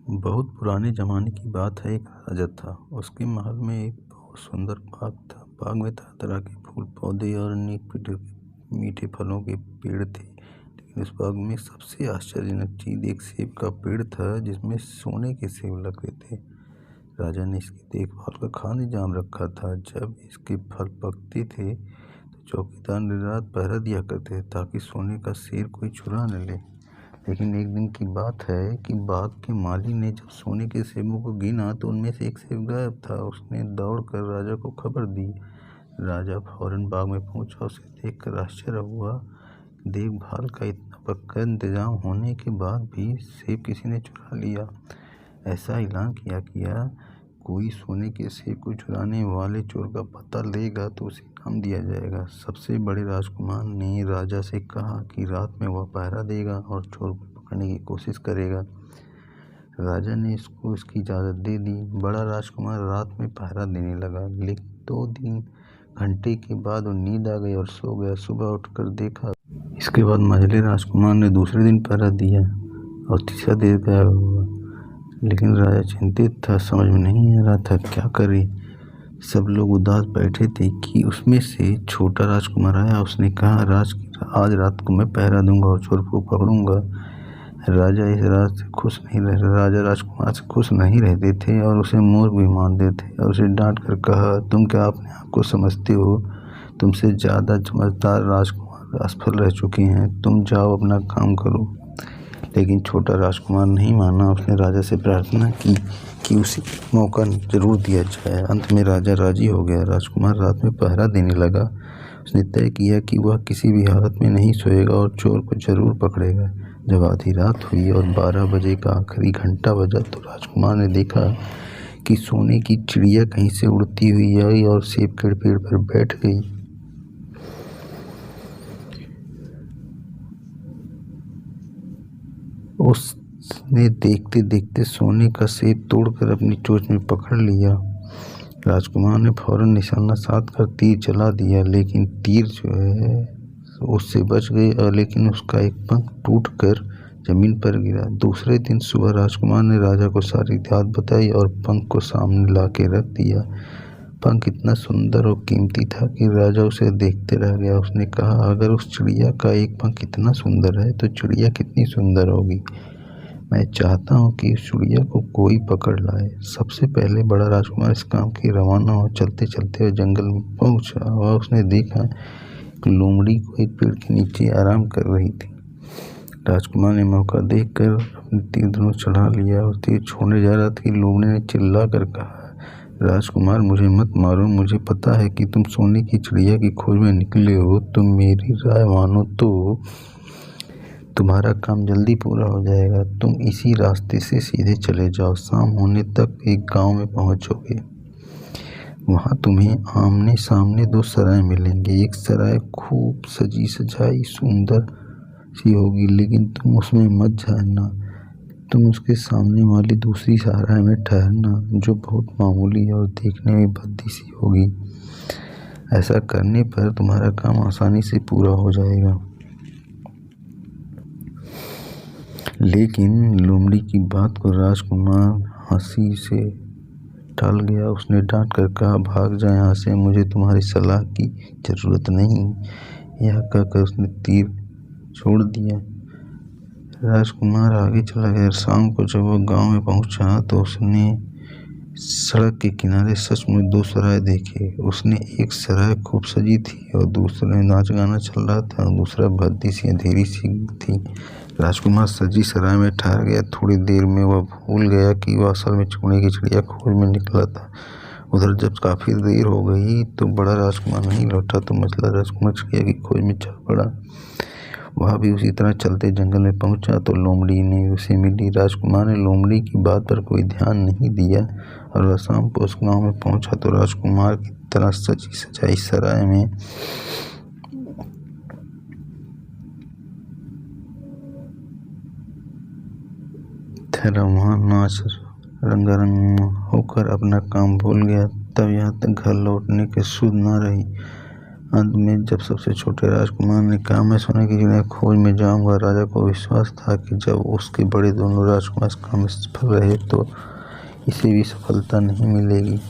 बहुत पुराने ज़माने की बात है। एक राजा था। उसके महल में एक बहुत सुंदर बाग था। बाग में तरह तरह के फूल पौधे और अनेक मीठे फलों के पेड़ थे। लेकिन उस बाग में सबसे आश्चर्यजनक चीज़ एक सेब का पेड़ था, जिसमें सोने के सेब लगे थे। राजा ने इसकी देखभाल का खास इंतजाम रखा था। जब इसके फल पकते थे तो चौकीदार दिन रात पहरा दिया करते थे, ताकि सोने का सेब कोई चुरा न ले। लेकिन एक दिन की बात है कि बाग के माली ने जब सोने के सेबों को गिना तो उनमें से एक सेब गायब था। उसने दौड़कर राजा को खबर दी। राजा फौरन बाग में पहुंचा। उसे देखकर आश्चर्य हुआ। देखभाल का इतना पक्का इंतजाम होने के बाद भी सेब किसी ने चुरा लिया। ऐसा ऐलान किया कोई सोने के सेब को चुराने वाले चोर का पता लेगा तो उसे इनाम दिया जाएगा। सबसे बड़े राजकुमार ने राजा से कहा कि रात में वह पहरा देगा और चोर को पकड़ने की कोशिश करेगा। राजा ने इसको इसकी इजाज़त दे दी। बड़ा राजकुमार रात में पहरा देने लगा, लेकिन 2 घंटे के बाद वो नींद आ गई और सो गया। सुबह उठकर देखा। इसके बाद मंझले राजकुमार ने दूसरे दिन पहरा दिया और तीसरा दिन गायब हुआ। लेकिन राजा चिंतित था, समझ में नहीं आ रहा था क्या करे। सब लोग उदास बैठे थे कि उसमें से छोटा राजकुमार आया। उसने कहा, आज रात को मैं पहरा दूंगा और चोर को पकड़ूंगा। राजा राजकुमार से खुश नहीं रहते थे और उसे मूर्ख भी मानते थे और उसे डांट कर कहा, तुम क्या अपने आप को समझते हो? तुमसे ज़्यादा समझदार राजकुमार असफल रह चुके हैं। तुम जाओ, अपना काम करो। लेकिन छोटा राजकुमार नहीं माना। उसने राजा से प्रार्थना की कि उसे मौका जरूर दिया जाए। अंत में राजा राजी हो गया। राजकुमार रात में पहरा देने लगा। उसने तय किया कि वह किसी भी हालत में नहीं सोएगा और चोर को जरूर पकड़ेगा। जब आधी रात हुई और 12 बजे का आखिरी घंटा बजा तो राजकुमार ने देखा कि सोने की चिड़िया कहीं से उड़ती हुई आई और सेब के पेड़ पर बैठ गई। उसने देखते देखते सोने का सेब तोड़कर अपनी चोंच में पकड़ लिया। राजकुमार ने फौरन निशाना साध कर तीर चला दिया, लेकिन तीर जो है उससे बच गई और लेकिन उसका एक पंख टूटकर जमीन पर गिरा। दूसरे दिन सुबह राजकुमार ने राजा को सारी बात बताई और पंख को सामने ला के रख दिया। पंख इतना सुंदर और कीमती था कि राजा उसे देखते रह गया। उसने कहा, अगर उस चिड़िया का एक पंख इतना सुंदर है तो चिड़िया कितनी सुंदर होगी। मैं चाहता हूँ कि इस चिड़िया को कोई पकड़ लाए। सबसे पहले बड़ा राजकुमार इस काम के रवाना हो। चलते चलते जंगल में पहुंचा और उसने देखा कि लोमड़ी को एक पेड़ के नीचे आराम कर रही थी। राजकुमार ने मौका देखकर अपने तीर धनुष चढ़ा लिया और तीर छोड़ने जा रहा था कि लोमड़ी ने चिल्ला कर कहा, राजकुमार, मुझे मत मारो। मुझे पता है कि तुम सोने की चिड़िया की खोज में निकले हो। तुम मेरी राय मानो तो तुम्हारा काम जल्दी पूरा हो जाएगा। तुम इसी रास्ते से सीधे चले जाओ। शाम होने तक एक गांव में पहुंचोगे। वहां तुम्हें आमने सामने 2 सराय मिलेंगे। एक सराय खूब सजी सजाई सुंदर सी होगी, लेकिन तुम उसमें मत जाना। तुम उसके सामने वाली दूसरी सराय में ठहरना, जो बहुत मामूली और देखने में भद्दी सी होगी। ऐसा करने पर तुम्हारा काम आसानी से पूरा हो जाएगा। लेकिन लोमड़ी की बात को राजकुमार हंसी से टाल गया। उसने डांट कर कहा, भाग जा यहाँ से, मुझे तुम्हारी सलाह की जरूरत नहीं। यह कहकर उसने तीर छोड़ दिया। राजकुमार आगे चला गया। शाम को जब वह गांव में पहुंचा तो उसने सड़क के किनारे सचमुच 2 सराय देखे। उसने एक सराय खूब सजी थी और दूसरे में नाच गाना चल रहा था और दूसरा भद्दी सी अंधेरी सी थी। राजकुमार सजी सराय में ठहर गया। थोड़ी देर में वह भूल गया कि वह असल में सोने की चिड़िया खोज में निकला था। उधर जब काफी देर हो गई तो बड़ा राजकुमार नहीं लौटा तो मझला राजकुमार चिड़िया की खोज में चल पड़ा। वह भी उसी तरह चलते जंगल में पहुंचा तो लोमड़ी ने उसे मिली। राजकुमार ने लोमड़ी की बात पर कोई ध्यान नहीं दिया और वह शाम को उस गांव में पहुंचा तो राजकुमार की तरह सजी सजाई सराय में ठहरा। वहाँ नाच रंगारंग होकर अपना काम भूल गया। तब यहाँ तक घर लौटने के सुध न रही। अंत में जब सबसे छोटे राजकुमार ने कहा मैं सोने की चिड़िया खोज में जाऊंगा, राजा को विश्वास था कि जब उसके बड़े दोनों राजकुमार इस काम में सफल रहे तो इसे भी सफलता नहीं मिलेगी,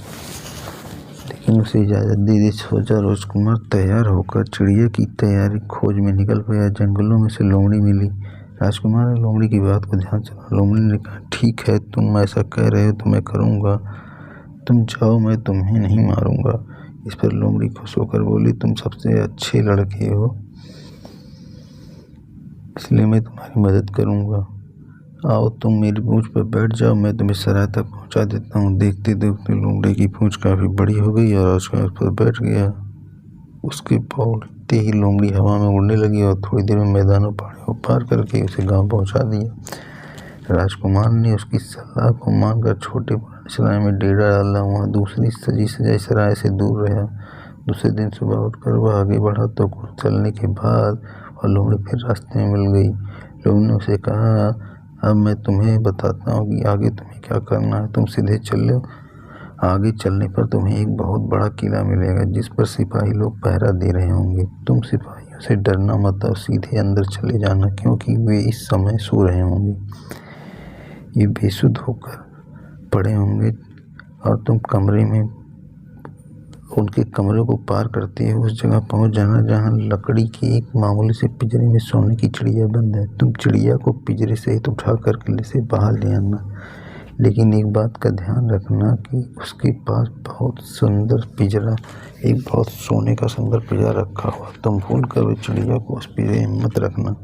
लेकिन उसे इजाज़त दे दी। सोचा राजकुमार तैयार होकर चिड़िया की तैयारी खोज में निकल गया। जंगलों में से लोमड़ी मिली। राजकुमार ने लोमड़ी की बात को ध्यान से सुना। लोमड़ी ने कहा ठीक है, तुम ऐसा कह रहे हो तो मैं करूँगा, तुम जाओ, मैं तुम्हें नहीं मारूंगा। इस पर लोमड़ी खुश होकर बोली तुम सबसे अच्छे लड़के हो, इसलिए मैं तुम्हारी मदद करूंगा। आओ तुम मेरी पूंछ पर बैठ जाओ, मैं तुम्हें सराय तक पहुंचा देता हूँ। देखते देखते लोमड़ी की पूंछ काफी बड़ी हो गई और राजकुमार उस पर बैठ गया। उसके बोलते ही लोमड़ी हवा में उड़ने लगी और थोड़ी देर में मैदानों पहाड़ों को पार करके उसे गांव पहुंचा दिया। राजकुमार ने उसकी सलाह को मानकर छोटे पुराने सराय में डेरा डाला। वहाँ दूसरी सजी सजाई सराय से दूर रहा। दूसरे दिन सुबह उठकर वह आगे बढ़ा तो कुछ चलने के बाद वह लोमड़ी फिर रास्ते में मिल गई। लोमड़ी ने उसे कहा अब मैं तुम्हें बताता हूँ कि आगे तुम्हें क्या करना है। तुम सीधे चलो, आगे चलने पर तुम्हें एक बहुत बड़ा किला मिलेगा जिस पर सिपाही लोग पहरा दे रहे होंगे। तुम सिपाहियों से डरना मत और सीधे अंदर चले जाना, क्योंकि वे इस समय सो रहे होंगे। ये बेसुध होकर पड़े होंगे और तुम कमरे में उनके कमरे को पार करते हुए उस जगह पहुंच जाना जहां लकड़ी के एक मामूली से पिंजरे में सोने की चिड़िया बंद है। तुम चिड़िया को पिंजरे से उठाकर किले से बाहर ले आना, लेकिन एक बात का ध्यान रखना कि उसके पास बहुत सोने का सुंदर पिंजरा रखा हुआ। तुम भूल कर भी चिड़िया को उस पिंजरे में मत रखना,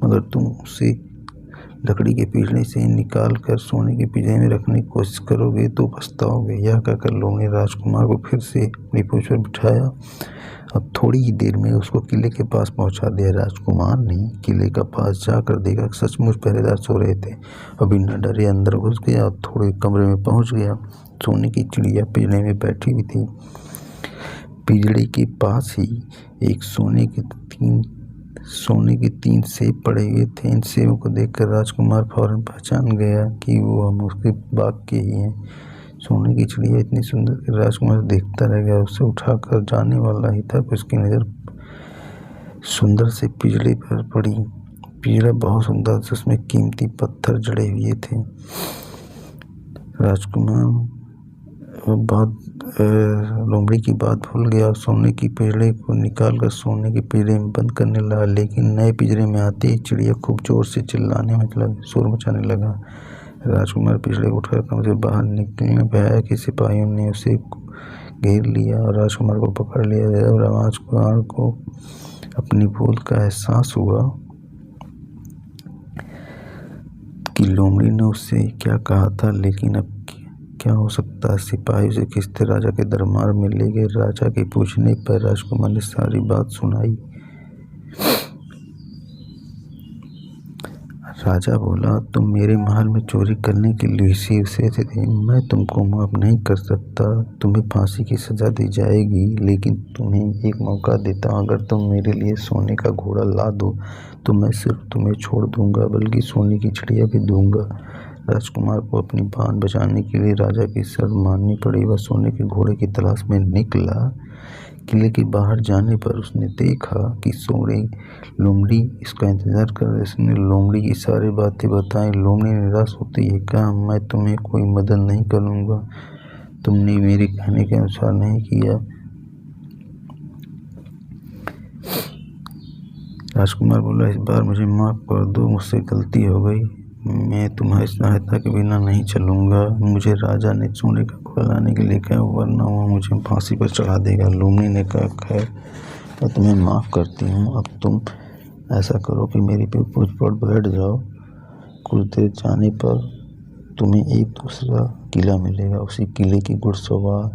मगर तुम उसे लकड़ी के पिंजरे से निकाल कर सोने के पिंजरे में रखने की कोशिश करोगे तो पछताओगे। यह कहकर लोमड़ी राजकुमार को फिर से अपनी पूंछ पर बिठाया और थोड़ी ही देर में उसको किले के पास पहुंचा दिया। राजकुमार ने किले का पास जाकर देखा सचमुच पहरेदार सो रहे थे और बिना डरे अंदर घुस गया और थोड़े कमरे में पहुंच गया। सोने की चिड़िया पिंजरे में बैठी हुई थी। पिंजरे के पास ही एक सोने के तीन सेब पड़े हुए थे। इन सेबों को देखकर राजकुमार फौरन पहचान गया कि वो हम उसके बाग के ही हैं। सोने की चिड़िया इतनी सुंदर कि राजकुमार देखता रह गया। उसे उठाकर जाने वाला ही था कि उसकी नज़र सुंदर से पिंजरे पर पड़ी। पिंजरा बहुत सुंदर था, उसमें कीमती पत्थर जड़े हुए थे। राजकुमार लोमड़ी की बात भूल गया और सोने की पिंजरे को निकालकर सोने के पिंजरे में बंद करने लगा। लेकिन नए पिंजरे में आते ही चिड़िया खूब जोर से चिल्लाने में शोर मचाने लगा। राजकुमार पिंजरे को उठाकर कमरे से बाहर निकलने पर आया कि सिपाहियों ने उसे घेर लिया और राजकुमार को पकड़ लिया। जब राजकुमार को अपनी भूल का एहसास हुआ कि लोमड़ी ने उससे क्या कहा था, लेकिन अब क्या हो सकता है। सिपाही उसे खींचते राजा के दरबार में ले गए। राजा के पूछने पर राजकुमार ने सारी बात सुनाई। राजा बोला तुम मेरे महल में चोरी करने के लिए उसे थे, मैं तुमको माफ नहीं कर सकता। तुम्हें फांसी की सजा दी जाएगी, लेकिन तुम्हें एक मौका देता हूँ। अगर तुम मेरे लिए सोने का घोड़ा ला दो तो मैं सिर्फ तुम्हें छोड़ दूंगा, बल्कि सोने की चिड़िया भी दूंगा। राजकुमार को अपनी जान बचाने के लिए राजा की शर्त माननी पड़ी। वह सोने के घोड़े की तलाश में निकला। किले के बाहर जाने पर उसने देखा कि लोमड़ी इसका इंतजार कर रही। उसने लोमड़ी की सारी बातें बताई। लोमड़ी निराश होती है कहा मैं तुम्हें कोई मदद नहीं करूँगा, तुमने मेरे कहने के अनुसार नहीं किया। राजकुमार बोला इस बार मुझे माफ कर दो, मुझसे गलती हो गई, मैं तुम्हारी सहायता के बिना नहीं चलूँगा। मुझे राजा ने सोने का घोड़ा लाने के लिए कहा, वरना वो मुझे फांसी पर चढ़ा देगा। लोमड़ी ने कहा खैर मैं तुम्हें माफ़ करती हूँ। अब तुम ऐसा करो कि मेरी पूंछ पर बैठ जाओ। कुछ देर जाने पर तुम्हें एक दूसरा किला मिलेगा। उसी किले की घुड़सवार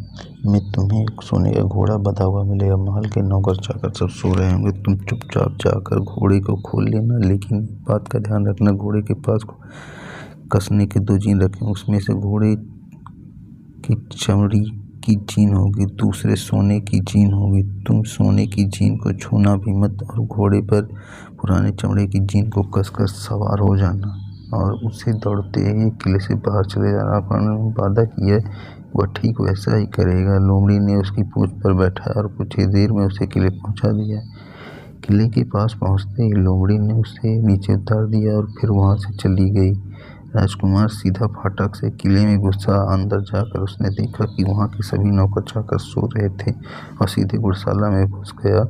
में तुम्हें सोने का घोड़ा बंधा हुआ मिलेगा। महल के नौकर चाकर सब सो रहे होंगे। तुम चुपचाप जाकर घोड़े को खोल लेना, लेकिन बात का ध्यान रखना घोड़े के पास कसने के 2 जीन रखें। उसमें से घोड़े की चमड़ी की जीन होगी, दूसरे सोने की जीन होगी। तुम सोने की जीन को छूना भी मत और घोड़े पर पुराने चमड़े की जीन को कसकर सवार हो जाना और उसे दौड़ते ही किले से बाहर चले जाना। आपने वादा किया वह ठीक वैसा ही करेगा। लोमड़ी ने उसकी पूंछ पर बैठा और कुछ ही देर में उसे किले पहुंचा दिया। किले के पास पहुंचते ही लोमड़ी ने उसे नीचे उतार दिया और फिर वहां से चली गई। राजकुमार सीधा फाटक से किले में घुसा। अंदर जाकर उसने देखा कि वहां के सभी नौकर चाकर सो रहे थे और सीधे घुड़शाला में घुस गया।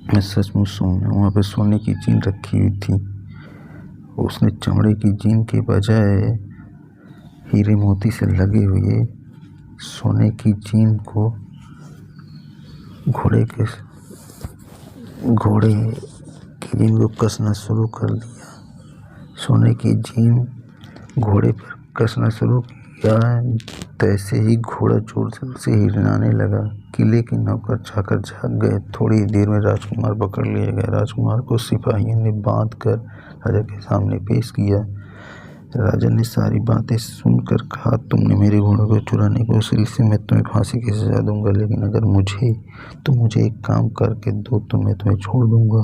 मैं सचमुच सोऊंगा। वहां पर सोने की जीन रखी हुई थी। उसने चमड़े की जीन के बजाय हीरे मोती से लगे हुए सोने की जीन को घोड़े की जीन को कसना शुरू कर दिया। सोने की जीन घोड़े पर कसना शुरू किया। तैसे ही घोड़ा जोर से हिरनाने लगा। किले के नौकर चाकर जाग गए। थोड़ी देर में राजकुमार पकड़ लिया गया। राजकुमार को सिपाहियों ने बांध कर राजा के सामने पेश किया। राजा ने सारी बातें सुनकर कहा, तुमने मेरे घोड़े को चुराने की कोशिश से मैं तुम्हें फांसी की सजा दूंगा, लेकिन अगर मुझे एक काम करके दो तो मैं तुम्हें छोड़ दूंगा।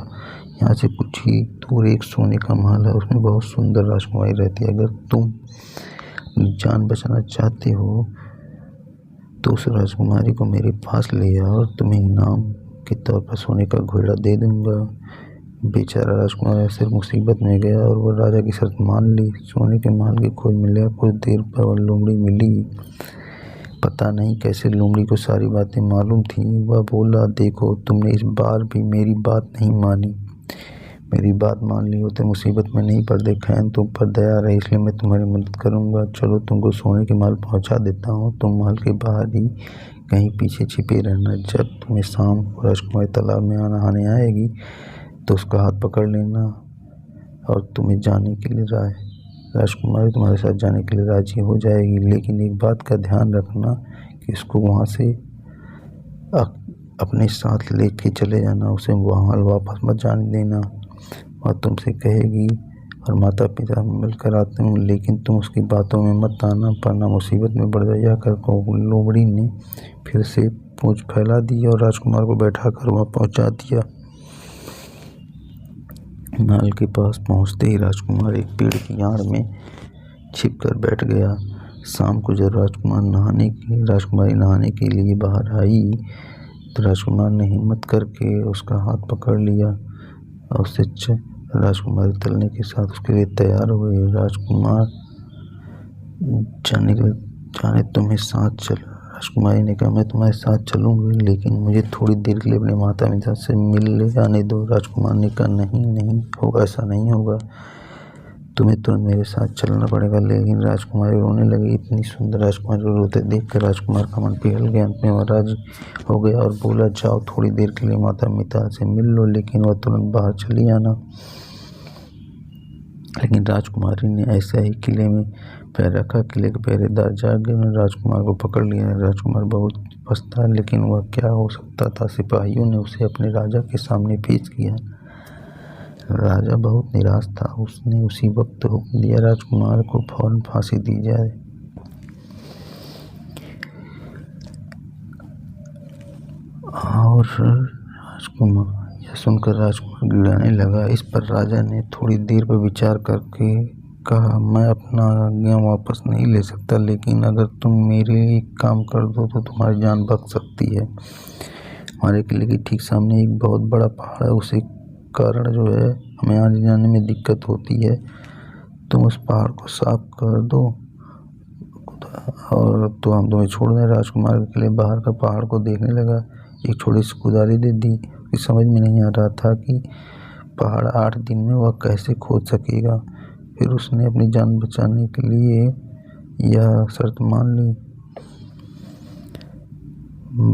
यहाँ से कुछ ही दूर एक सोने का महल है, उसमें बहुत सुंदर राजकुमारी रहती है। अगर तुम जान बचाना चाहते हो तो उस राजकुमारी को मेरे पास ले आओ और तुम्हें इनाम के तौर पर सोने का घोड़ा दे दूंगा। बेचारा राजकुमार ऐसे मुसीबत में गया और वह राजा की शर्त मान ली। सोने के महल की खोज में लगा। कुछ देर पर वह लोमड़ी मिली। पता नहीं कैसे लोमड़ी को सारी बातें मालूम थी। वह बोला, देखो तुमने इस बार भी मेरी बात नहीं मानी। मेरी बात मान ली होते मुसीबत में नहीं पड़ते। खैर तुम पर दया रही इसलिए मैं तुम्हारी मदद करूंगा। चलो तुमको सोने के महल पहुंचा देता हूँ। तुम महल के बाहर ही कहीं पीछे छिपे रहना। जब तुम्हें शाम को राजकुमारी तालाब में नहाने आएगी तो उसका हाथ पकड़ लेना और तुम्हें जाने के लिए राजकुमारी तुम्हारे साथ जाने के लिए राजी हो जाएगी। लेकिन एक बात का ध्यान रखना कि उसको वहाँ से अपने साथ लेके चले जाना। उसे वहाँ वापस मत जाने देना। वह तुमसे कहेगी और माता पिता मिलकर आते हूँ, लेकिन तुम उसकी बातों में मत आना, वरना मुसीबत में पड़ जाए। कर लोमड़ी ने फिर से पूंछ फैला दी और राजकुमार को बैठा कर वहाँ पहुँचा दिया। महल के पास पहुँचते ही राजकुमार एक पेड़ की आड़ में छिप कर बैठ गया। शाम को जब राजकुमारी नहाने के लिए बाहर आई तो राजकुमार ने हिम्मत करके उसका हाथ पकड़ लिया और उससे राजकुमारी तलने के साथ उसके लिए तैयार हुए। राजकुमार जाने तुम्हें साथ चल। राजकुमारी ने कहा, मैं तुम्हारे साथ चलूंगी, लेकिन मुझे थोड़ी देर के लिए अपने माता पिता से मिल ले जाने दो। राजकुमार ने कहा, नहीं होगा, ऐसा नहीं होगा, तुम्हें तुरंत मेरे साथ चलना पड़ेगा। लेकिन राजकुमारी रोने लगी। इतनी सुंदर राजकुमारी को रोते देखकर राजकुमार का मन पिघल गया। अंत में वह राजी हो गया और बोला, जाओ थोड़ी देर के लिए माता पिता से मिल लो, लेकिन वह तुरंत बाहर चली आना। लेकिन राजकुमारी ने ऐसा ही किले में पैर रखा। किले के पहरेदार जाग गए। उन्होंने राजकुमार को पकड़ लिया। राजकुमार बहुत पछता, लेकिन वह क्या हो सकता था। सिपाहियों ने उसे अपने राजा के सामने पेश किया। राजा बहुत निराश था। उसने उसी वक्त हुक्म दिया, राजकुमार को फौरन फांसी दी जाए। और यह सुनकर राजकुमार गिड़ाने लगा। इस पर राजा ने थोड़ी देर पर विचार करके कहा, मैं अपना आज्ञा वापस नहीं ले सकता, लेकिन अगर तुम मेरे एक काम कर दो तो तुम्हारी जान बच सकती है। हमारे किले के ठीक सामने एक बहुत बड़ा पहाड़ है, उसे कारण जो है हमें आने जाने में दिक्कत होती है। तुम उस पहाड़ को साफ कर दो और तो हम तुम्हें छोड़ दें। राजकुमार के किले बाहर का पहाड़ को देखने लगा। एक छोटी सी कुदारी दे दी। उसकी समझ में नहीं आ रहा था कि पहाड़ 8 दिन में वह कैसे खोद सकेगा। फिर उसने अपनी जान बचाने के लिए यह शर्त मान ली।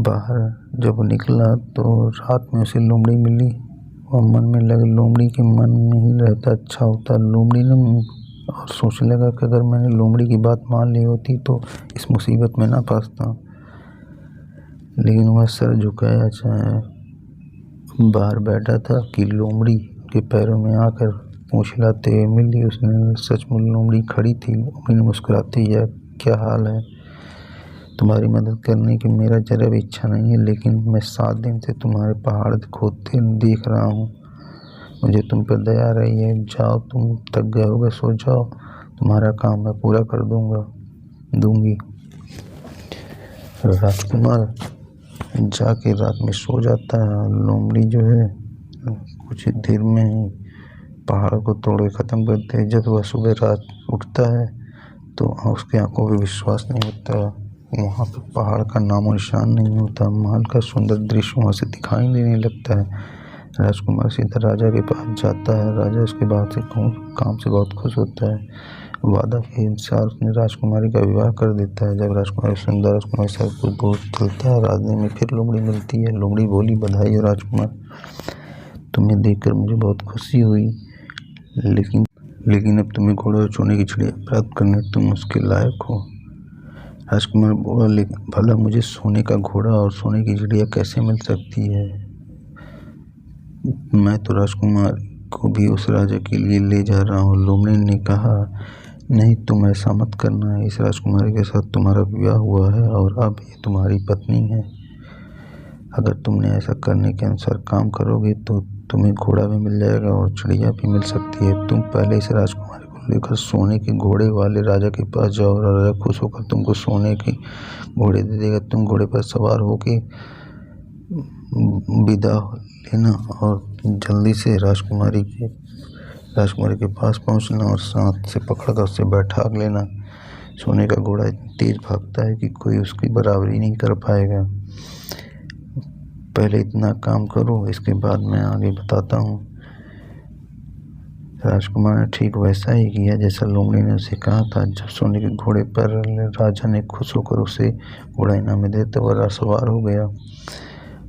बाहर जब निकला तो रात में उसे लोमड़ी मिली। वह मन में लगे, लोमड़ी के मन में ही रहता अच्छा होता। लोमड़ी ने और सोचने लगा कि अगर मैंने लोमड़ी की बात मान ली होती तो इस मुसीबत में ना फंसता। लेकिन वह सर झुकाया चाहे बाहर बैठा था कि लोमड़ी के पैरों में आकर पूंछ हिलाते हुए मिली। उसने सचमुच लोमड़ी खड़ी थी। लोमड़ी ने मुस्कुराते, यह क्या हाल है? तुम्हारी मदद करने की मेरा जरा भी इच्छा नहीं है, लेकिन मैं 7 दिन से तुम्हारे पहाड़ खोदते देख रहा हूँ। मुझे तुम पर दया रही है। जाओ, तुम थक गए होगे, सो जाओ, तुम्हारा काम मैं पूरा कर दूंगा। दूंगी। राजकुमार जाके रात में सो जाता है। लोमड़ी जो है कुछ ही देर में ही पहाड़ को तोड़ के ख़त्म करते हैं। जब वह सुबह रात उठता है तो उसकी आंखों पे विश्वास नहीं होता। वहाँ पे पहाड़ का नामो निशान नहीं होता। महल का सुंदर दृश्य वहाँ से दिखाई देने लगता है। राजकुमार सीधा राजा के पास जाता है। राजा उसके बाद से काम से बहुत खुश होता है। वादा के अनुसार उसने राजकुमारी का विवाह कर देता है। जब राजकुमारी सुंदर राजकुमारी सब कुछ बहुत चलता है, रात में फिर लोमड़ी मिलती है। लोमड़ी बोली, बधाई हो राजकुमार, तुम्हें देखकर मुझे बहुत खुशी हुई, लेकिन अब तुम्हें घोड़े और सोने की चिड़िया प्राप्त करने तुम उसके लायक हो। राजकुमार बोला, लेकिन भला मुझे सोने का घोड़ा और सोने की चिड़िया कैसे मिल सकती है? मैं तो राजकुमार को भी उस राजा के लिए ले जा रहा हूँ। लोमड़ी ने कहा, नहीं, तुम ऐसा मत करना। इस राजकुमारी के साथ तुम्हारा विवाह हुआ है और अब ये तुम्हारी पत्नी है। अगर तुमने ऐसा करने के अनुसार काम करोगे तो तुम्हें घोड़ा भी मिल जाएगा और चिड़िया भी मिल सकती है। तुम पहले इस राजकुमारी को लेकर सोने के घोड़े वाले राजा के पास जाओ और राजा खुश होकर तुमको सोने के घोड़े दे देगा। तुम घोड़े पर सवार होके विदा लेना और जल्दी से राजकुमारी के पास पहुंचना और साथ से पकड़कर उससे बैठा लेना। सोने का घोड़ा इतनी तेज भागता है कि कोई उसकी बराबरी नहीं कर पाएगा। पहले इतना काम करो, इसके बाद मैं आगे बताता हूँ। राजकुमार ने ठीक वैसा ही किया जैसा लोमड़ी ने उसे कहा था। जब सोने के घोड़े पर राजा ने खुश होकर उसे घोड़ा इनाम में देते हुए सवार हो गया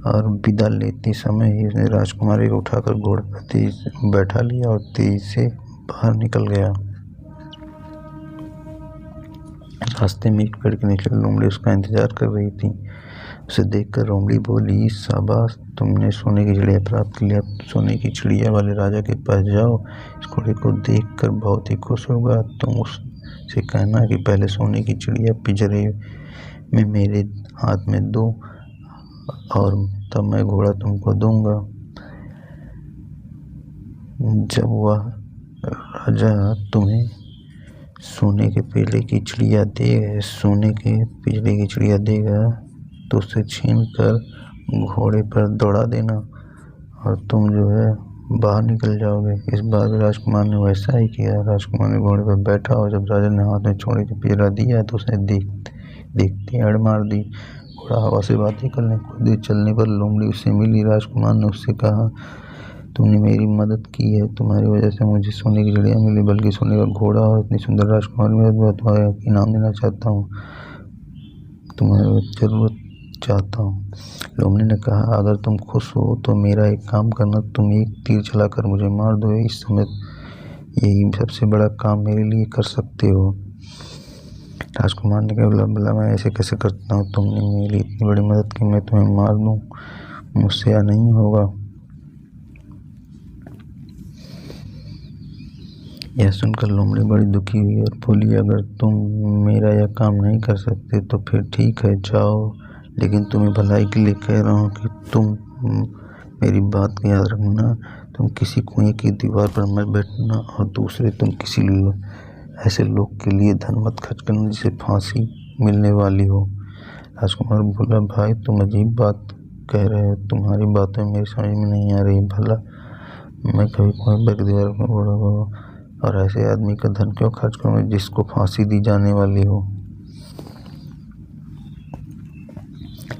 और विदा लेते समय ही उसने राजकुमारी को उठाकर घोड़े पर बैठा लिया और तेजी से बाहर निकल गया। रास्ते में एक पेड़ के नीचे लोमड़ी उसका इंतजार कर रही थी। उसे देखकर लोमड़ी बोली, शाबाश, तुमने सोने की चिड़िया प्राप्त कर लिया। अब सोने की चिड़िया वाले राजा के पास जाओ। इस घोड़े को देखकर बहुत ही खुश होगा। तुम उससे कहना कि पहले सोने की चिड़िया पिंजरे में मेरे हाथ में दो और तब मैं घोड़ा तुमको दूंगा। जब वह राजा तुम्हें सोने के पिंजरे की चिड़िया देगा तो उसे छीन कर घोड़े पर दौड़ा देना और तुम जो है बाहर निकल जाओगे। इस बार राजकुमार ने वैसा ही किया। राजकुमार ने घोड़े पर बैठा और जब राजा ने हाथ में सोने का पिंजरा दिया तो उसने देखते अड़ मार दी। घोड़ा हवा से बातें करने कुछ देर चलने पर लोमड़ी उससे मिली। राजकुमार ने उससे कहा, तुमने मेरी मदद की है, तुम्हारी वजह से मुझे सोने की चिड़िया मिली, बल्कि सोने का घोड़ा और इतनी सुंदर राजकुमारी मिली। मैं तुम्हारा इनाम देना चाहता हूँ, तुम्हारी जरूरत चाहता हूँ। लोमड़ी ने कहा, अगर तुम खुश हो तो मेरा एक काम करना, तुम एक तीर चलाकर मुझे मार दो। इस समय यही सबसे बड़ा काम मेरे लिए कर सकते हो। राजकुमार ने कहा, भला मैं ऐसे कैसे करता हूँ? तुमने मेरी इतनी बड़ी मदद की, मैं तुम्हें मार दूँ? मुझसे यह नहीं होगा। यह सुनकर लोमड़ी बड़ी दुखी हुई और बोली, अगर तुम मेरा यह काम नहीं कर सकते तो फिर ठीक है, जाओ, लेकिन तुम्हें भलाई के लिए कह रहा हूँ कि तुम मेरी बात का याद रखना। तुम किसी कुएं की दीवार पर मत बैठना और दूसरे, तुम किसी ऐसे लोग के लिए धन मत खर्च करना जिसे फांसी मिलने वाली हो। राजकुमार बोला, भाई, तुम अजीब बात कह रहे हो, तुम्हारी बातें मेरी समझ में नहीं आ रही। भला मैं कभी कुएं पर दीवार में बड़ा हुआ और ऐसे आदमी का धन क्यों खर्च करूंगा जिसको फांसी दी जाने वाली हो?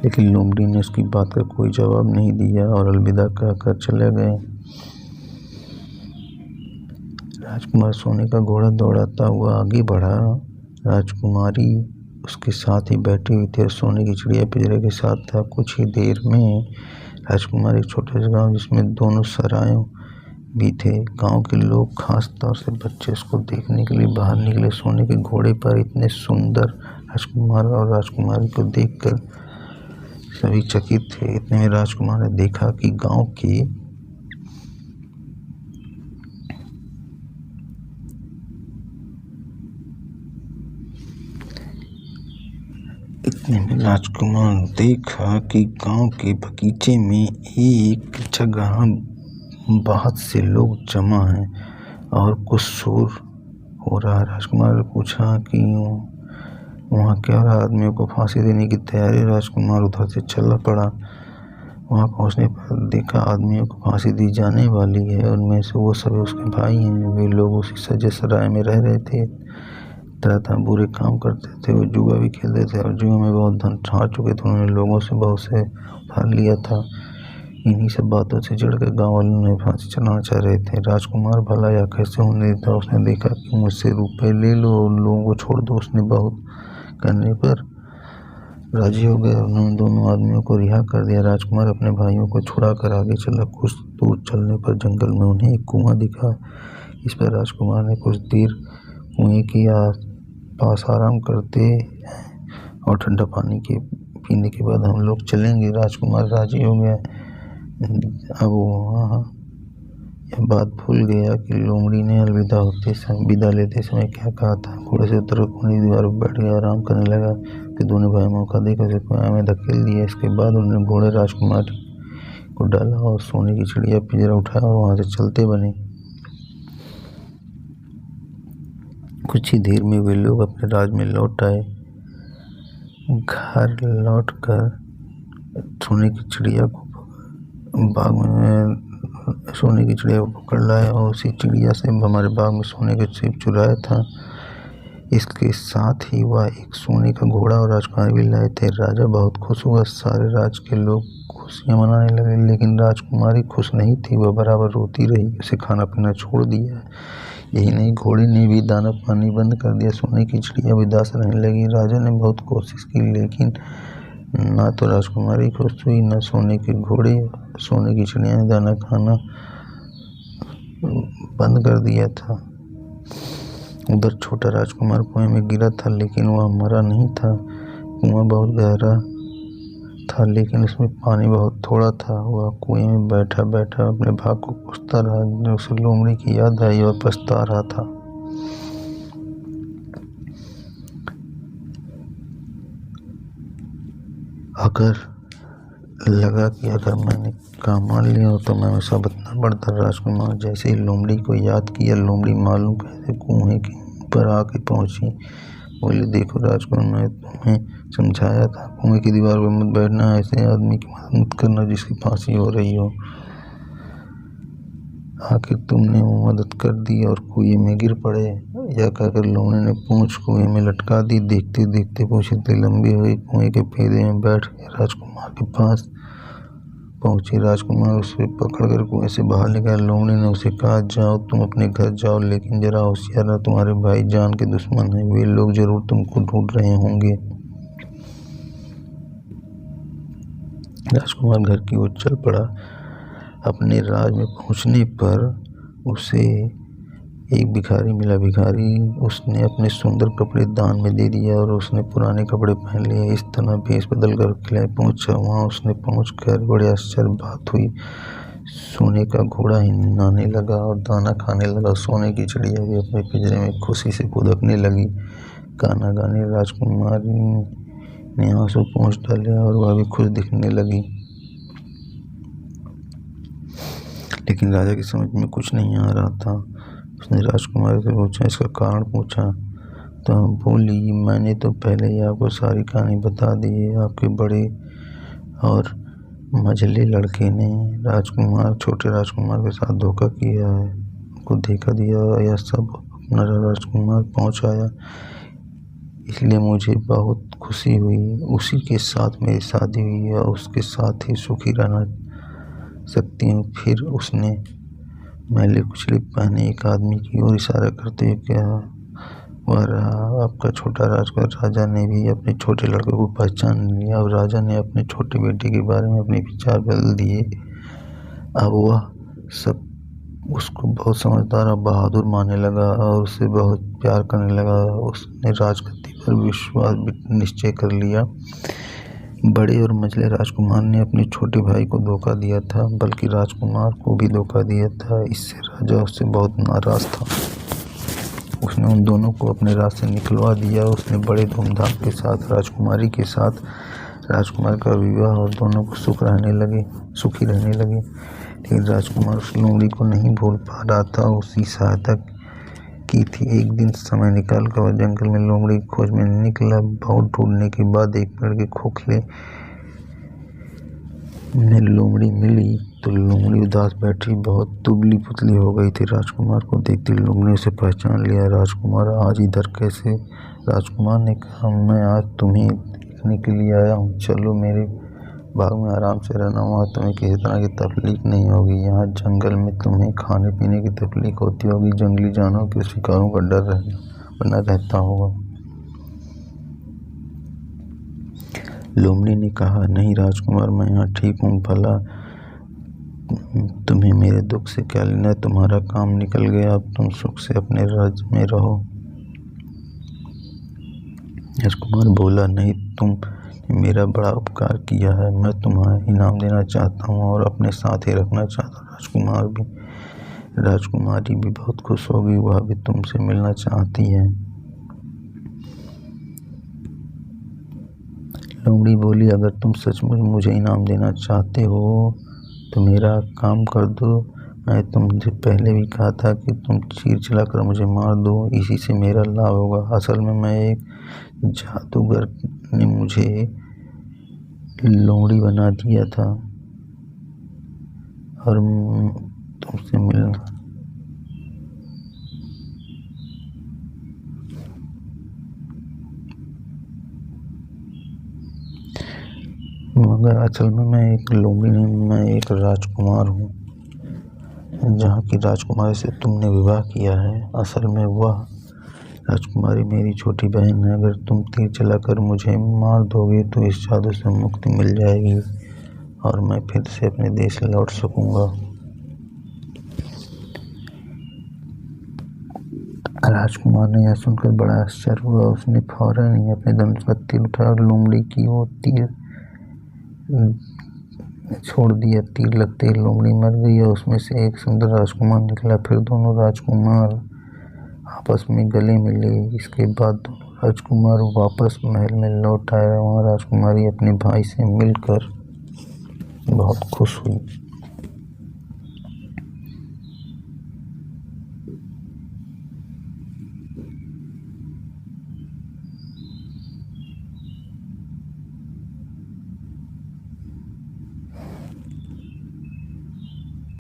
लेकिन लोमड़ी ने उसकी बात का कोई जवाब नहीं दिया और अलविदा कहकर चले गए। राजकुमार सोने का घोड़ा दौड़ाता हुआ आगे बढ़ा। राजकुमारी उसके साथ ही बैठी हुई थी और सोने की चिड़िया पिंजरे के साथ था। कुछ ही देर में राजकुमार एक छोटे से गांव जिसमें दोनों सरायों भी थे। गांव के लोग, खास तौर से बच्चे, उसको देखने के लिए बाहर निकले। सोने के घोड़े पर इतने सुंदर राजकुमार और राजकुमारी को देखकर सभी चकित थे। इतने में राजकुमार ने देखा कि गांव के बगीचे में एक जगह बहुत से लोग जमा हैं और कुछ शोर हो रहा है। राजकुमार ने पूछा कि वहाँ 11 आदमियों को फांसी देने की तैयारी। राजकुमार उधर से चला पड़ा। वहाँ पहुँचने पर देखा आदमियों को फांसी दी जाने वाली है। उनमें से वो सभी उसके भाई हैं। वे लोग उसी सजे सराय में रह रहे थे, तरह तरह बुरे काम करते थे। वो जुआ भी खेलते थे और जुआ में बहुत धन हार चुके थे। उन्होंने लोगों से बहुत से उधार लिया था। इन्हीं सब बातों से चिढ़कर गाँव वाले उन्हें फांसी चलाना चाह रहे थे। राजकुमार भला या कैसे होने देता। उसने देखा कि मुझसे रुपए ले लो और लोगों को छोड़ दो। उसने बहुत करने पर राजी हो गए। उन्होंने दोनों आदमियों को रिहा कर दिया। राजकुमार अपने भाइयों को छुड़ा कर आगे चला। कुछ दूर चलने पर जंगल में उन्हें एक कुआं दिखा। इस पर राजकुमार ने कुछ देर कुएं के पास आराम करते हैं और ठंडा पानी के पीने के बाद हम लोग चलेंगे। राजकुमार राजी हो गया। अब वहाँ यह बात भूल गया कि लोमड़ी ने विदा लेते समय क्या कहा था। घोड़े से उतर कुएं दीवार पर बैठ गया, आराम करने लगा। फिर दोनों भाई मौका देकर उसे कुएं में धकेल दिया। इसके बाद उन्होंने घोड़े राजकुमार को डाला और सोने की चिड़िया पिंजरा उठाया और वहाँ से चलते बने। कुछ ही देर में वे लोग अपने राज में लौट आए। घर लौटकर सोने की चिड़िया को पकड़ लाया और उसी चिड़िया से हमारे बाग में सोने के सेब चुराया था। इसके साथ ही वह एक सोने का घोड़ा और राजकुमार भी लाए थे। राजा बहुत खुश हुआ। सारे राज के लोग खुशियां मनाने लगे, लेकिन राजकुमारी खुश नहीं थी। वह बराबर रोती रही। उसे खाना पीना छोड़ दिया। यही नहीं, घोड़े ने भी दाना पानी बंद कर दिया। सोने की चिड़िया उदास रहने लगी। राजा ने बहुत कोशिश की, लेकिन ना तो राजकुमारी खुश हुई, न सोने के घोड़े। सोने की चिड़िया ने दाना खाना बंद कर दिया था। उधर छोटा राजकुमार कुएं में गिरा था, लेकिन वह मरा नहीं था। कुआं बहुत गहरा था, लेकिन उसमें पानी बहुत थोड़ा था। वह कुएं में बैठा बैठा अपने भाग को कोसता रहा। जब उसे लोमड़ी की याद आई, वह पछता रहा था। लगा कि अगर मैंने काम मान लिया हो तो मैं हमेशा बदलना पड़ता। राजकुमार जैसे ही लोमड़ी को याद किया, लोमड़ी मालूम कैसे कुएं के ऊपर आके पहुंची। बोले, देखो राजकुमार, मैं तुम्हें समझाया था कुएं की दीवार पर मत बैठना, ऐसे आदमी की मदद मत करना जिसकी फांसी हो रही हो। आखिर तुमने वो मदद कर दी और कुएं में गिर पड़े। यह कहकर लोमड़ी ने पूंछ कुएं में लटका दी। देखते देखते पूंछ इतनी लंबी हुई, कुएं के फेदे में बैठ के राजकुमार के पास पहुंची। राजकुमार उसे पकड़कर कुएं से बाहर ले गया। लोमड़ी ने उसे कहा, जाओ, तुम अपने घर जाओ, लेकिन जरा होशियार रहो, तुम्हारे भाई जान के दुश्मन हैं। वे लोग जरूर तुमको ढूंढ रहे होंगे। राजकुमार घर की ओर चल पड़ा। अपने राज में पहुंचने पर उसे एक भिखारी मिला। उसने अपने सुंदर कपड़े दान में दे दिया और उसने पुराने कपड़े पहन लिए। इस तरह भेष बदल कर किले पहुंचा। वहां उसने पहुंचकर बड़े आश्चर्य बात हुई। सोने का घोड़ा हिंडाने लगा और दाना खाने लगा। सोने की चिड़िया भी अपने पिंजरे में खुशी से फुदकने लगी। गाना गाने राजकुमारी ने आंसू पोंछ डाले और वह भी खुश दिखने लगी। लेकिन राजा की समझ में कुछ नहीं आ रहा था। उसने राजकुमारी से पूछा, इसका कारण पूछा तो बोली, मैंने तो पहले ही आपको सारी कहानी बता दी है। आपके बड़े और मझले लड़के ने छोटे राजकुमार के साथ धोखा किया है, उनको धोखा दिया। यह सब अपना राजकुमार पहुंचाया, इसलिए मुझे बहुत खुशी हुई। उसी के साथ मेरी शादी हुई है और उसके साथ ही सुखी रहना सकती हूँ। फिर उसने मैले कुचले पहने एक आदमी की ओर इशारा करते हुए कहा, वह रहा आपका छोटा राजकुमार। राजा ने भी अपने छोटे लड़के को पहचान लिया और राजा ने अपने छोटे बेटे के बारे में अपने विचार बदल दिए। अब वह सब उसको बहुत समझदार और बहादुर मानने लगा और उसे बहुत प्यार करने लगा। उसने राजगद्दी पर विश्वास निश्चय कर लिया। बड़े और मझले राजकुमार ने अपने छोटे भाई को धोखा दिया था, बल्कि राजकुमार को भी धोखा दिया था। इससे राजा उससे बहुत नाराज था। उसने उन दोनों को अपने राज से निकलवा दिया। उसने बड़े धूमधाम के साथ राजकुमारी के साथ राजकुमार का विवाह और दोनों को सुखी रहने लगे। लेकिन राजकुमार उस लोमड़ी को नहीं भूल पा रहा था। उसी सहायता की थी। एक दिन समय निकालकर वह जंगल में लोमड़ी की खोज में निकला। बहुत ढूंढने के बाद एक पेड़ के खोखले में लोमड़ी मिली तो लोमड़ी उदास बैठी, बहुत दुबली पुतली हो गई थी। राजकुमार को देखते लोमड़ी ने उसे पहचान लिया। राजकुमार, आज इधर कैसे? राजकुमार ने कहा, मैं आज तुम्हें देखने के लिए आया हूँ। चलो मेरे बाग में आराम से रहना, वहाँ तुम्हें किसी तरह की तकलीफ नहीं होगी। यहाँ जंगल में तुम्हें खाने पीने की तकलीफ होती होगी, जंगली जानवरों के शिकारों का डर बना रहता होगा। लोमड़ी ने कहा, नहीं राजकुमार, मैं यहाँ ठीक हूँ। भला तुम्हें मेरे दुख से क्या लेना है? तुम्हारा काम निकल गया, अब तुम सुख से अपने राज्य में रहो। राजकुमार बोला, नहीं, तुमने मेरा बड़ा उपकार किया है, मैं तुम्हें इनाम देना चाहता हूँ और अपने साथ ही रखना चाहता हूँ। राजकुमारी भी बहुत खुश होगी, वह भी तुमसे मिलना चाहती है। लोमड़ी बोली, अगर तुम सचमुच मुझे इनाम देना चाहते हो तो मेरा काम कर दो। मैं तुमसे पहले भी कहा था कि तुम तीर चलाकर मुझे मार दो, इसी से मेरा लाभ होगा। असल में मैं एक जादूगर ने मुझे लोमड़ी बना दिया था और तुमसे मिलना। मगर असल में मैं एक लोमड़ी नहीं, मैं एक राजकुमार हूँ। जहाँ की राजकुमारी से तुमने विवाह किया है, असल में वह राजकुमारी मेरी छोटी बहन है। अगर तुम तीर चलाकर मुझे मार दोगे तो इस जादू से मुक्ति मिल जाएगी और मैं फिर से अपने देश लौट सकूंगा। राजकुमार ने यह सुनकर बड़ा आश्चर्य हुआ। उसने फौरन ही अपने धनुष का तीर उठाया और लोमड़ी की ओर तीर छोड़ दिया। तीर लगते ही लोमड़ी मर गई और उसमें से एक सुंदर राजकुमार निकला। फिर दोनों राजकुमार आपस में गले मिले। इसके बाद दोनों राजकुमार वापस महल में लौट आए। वहाँ राजकुमारी अपने भाई से मिलकर बहुत खुश हुई।